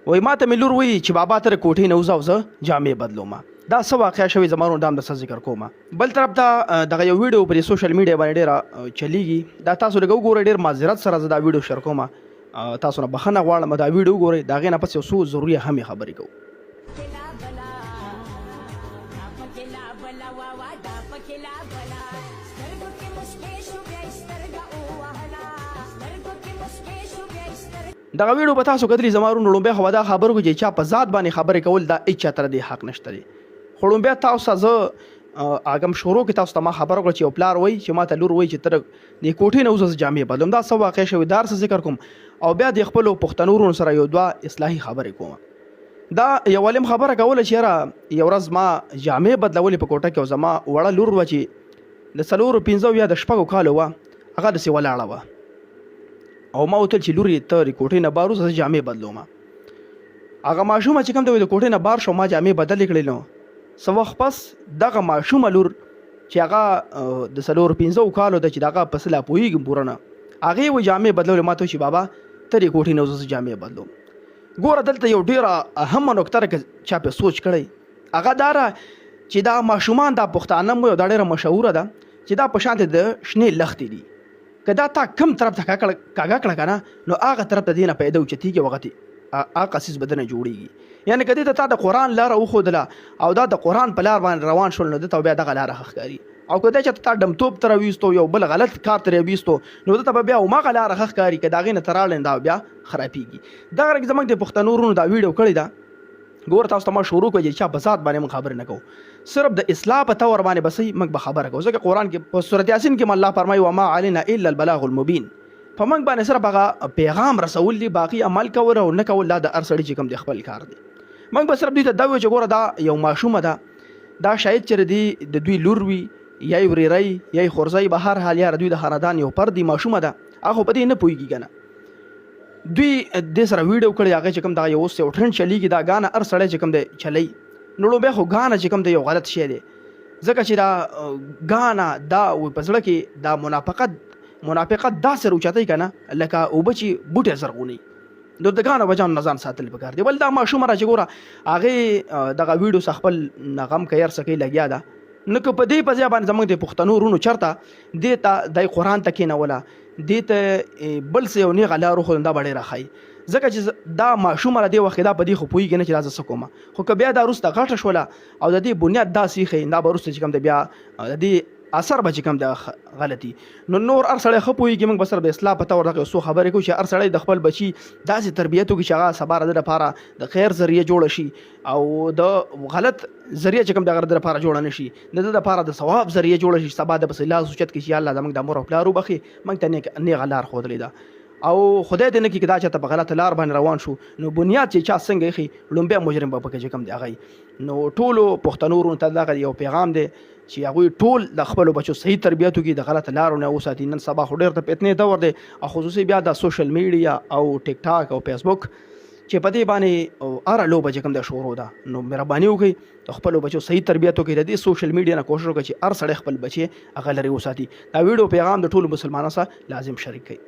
وای ماته مې لور وایي چې بابا تر کوټې نه وځه او زه جامې بدلوم. دا څه واقعه شوې زما ورونو، دا هم درته ذکر کوم. بل طرف ته دغه یو ویډیو پر سوشل میډیا باندې ډېره چلیږي. دا تاسو لږ وګورئ، ډېر معذرت سره زه دا ویډیو شیر کوم، تاسو نه بخښنه غواړم. دا ویډیو وګورئ، د هغې نه پس یو څو ضروري اهمې خبرې کوو. دغه ویډیو به تاسو کتلی زما ورونو. لومبی خو دا خبر وکړو چې چا په ذات باندې خبرې کول دا هېڅ چاته د حق نشته دی. خو لومبی تاسو ته زه اګم شروع کې تاسو ته ما خبره وکړه چې یو پلار وایي چې ما ته لور وایي چې ته د کوټې نه وځه جامې بدلوم. دا څه واقع شوي دا څه ذکر کوم، او بیا د خپلو پښتنو ورونو سره یو دوه اصلاحي خبرې کوم. دا یو علم خبره کوله چې یاره یو ورځ ما جامې بدلولې په کوټه کې، او زما وړه لور وه چې د 4 یا د 6 کالو وه، هغه داسې ولاړه وه. او ما وتل چې لورې ته د کوټې نه بار وځه، زه جامې بدلوم. هغه ماشومه چې کوم دی د کوټې نه بار شو، ما جامې بدلې کړې. نو څه وخت پس دغه ماشومه لور چې هغه د 4 کالو ده، چې دغه پس لا پوهېږم پوره نه، هغې وایي جامې بدلولې. ما ته چې بابا ته د کوټې نه وځه جامې بدلوم. ګوره دلته یو ډېره اهمه نکته ده که چا پې سوچ کړی، هغه دا ده چې دا ماشومان دا پښتانه مو دا ډېره مشهوره ده چې دا په شانتې د شنې لښتې دي. که دا تا کم طرف ته کاږه کړه که نه، نو هغه طرف ته دې نه پیدا اوچتېږي او هغه قصیص بدنه جوړېږي. یعنې که دې ته تا د قرآن لاره وښودله او دا د قرآن په لار باندې روان شول، نو ده ته بیا دغه لاره ښه ښکاري. او که دا چې تا ډمتوب ته راویستو، یو بل غلط کار ته راویستو، نو ده ته به بیا هماغه لاره ښه ښکاري. که د هغې نه ته راړې دا بیا خرابېږي. دغه رنګ زموږ د پښتنو ورونو دا ویډیو کړې ده. ګوره تاسو ته ما شروع کړو چې چا په ذات باندې موږ خبرې نه کوو، صرف د اصلاح په طور باندې بس موږ به خبره کوو. ځکه قرآن کې په سورت یاسین کې الله فرمایي وما علینا الا البلاغ المبین. په موږ باندې صرف هغه پیغام رسول دي، باقي عمل کول او نه کول دا د هر سړي چې کوم د خپل کار دی. موږ به صرف دوی ته دا وایو چې ګوره دا یو ماشومه ده، دا شاید چې دی د دوی لور وي یا یې ورېری یا یې خورزی، به هر حال یاره دوی د خاندان یو پردي ماشومه ده، هغه په دې نه پوهېږي که نه. دوی دې سره ویډیو کړی، هغه چې کوم دغه یو اوس یو ټرنډ چلیږي، دا ګانه هر سړی چې کوم دی چلی. نو لومبی خو ګانه چې کوم دی یو غلط شی دی، ځکه چې دا ګانه دا په زړه کې دا منافقت داسې راوچتوي که نه لکه اوبه چې بوټی زرغونوي. نو د ګانه بچانو نه ځان ساتل پکار دی. بل دا ماشومه را چې ګوره هغې دغه ویډیو څخه خپل غم که هر څه کوي لګیا ده. نو که په دې په ځای باندې زموږ د پښتنو ورونو چېرته دې ته دی قرآن ته کېنوله، دې ته بل څه یو نیغه لار وښودل، دا به ډېره ښایي. ځکه چې دا ماشومه له دې وخت دا په دې خو پوهېږي نه چې دا زه څه کومه. خو که بیا دا وروسته غټه شوله او د دې بنیاد داسې ایښی، دا به وروسته چې کوم دی بیا د دې اثر به چې کوم دی غلطي. نو نور هر سړی ښه پوهېږي. موږ به صرف د اصلاح په طور دغه یو څو خبرې کوو چې هر سړی د خپل بچي داسې تربیت وکړي چې هغه سبا د ده لپاره د خیر ذریعه جوړه شي، او د غلط ذریعه چې کوم د هغه د ده لپاره جوړه نه شي، د ده لپاره د ثواب ذریعه جوړه شي. سبا د پسې لاس اوچت کړي چې یا الله زموږ د مور او پلار وبخښي، موږ ته نیغه لار ښودلې ده، او خدای دې نه کړي که دا چاته په غلطه لار باندې روان شو، نو بنیاد چې چا څنګه ایښي لومبی مجرم به پکې چې کوم دی هغه. نو ټولو پښتنو ورونو ته دغه یو پیغام دی چې هغوی ټول د خپلو بچو صحیح تربیت وکړي، د غلطه لارو نه وساتي. نن سبا خو ډېر د فتنې دور دی، او خصوصي بیا د سوشل میډیا او ټیک ټاک او فیسبوک چې په دې باندې هره لوبه چې کوم دی شروع ده. نو مهرباني وکړئ د خپلو بچو صحیح تربیت وکړئ. د دې سوشل میډیا نه کوشش وکړئ چې هر سړی خپل بچی هغه لرې وساتي. دا ویډیو پیغام د ټولو مسلمانانو سره لازم شریک کړئ.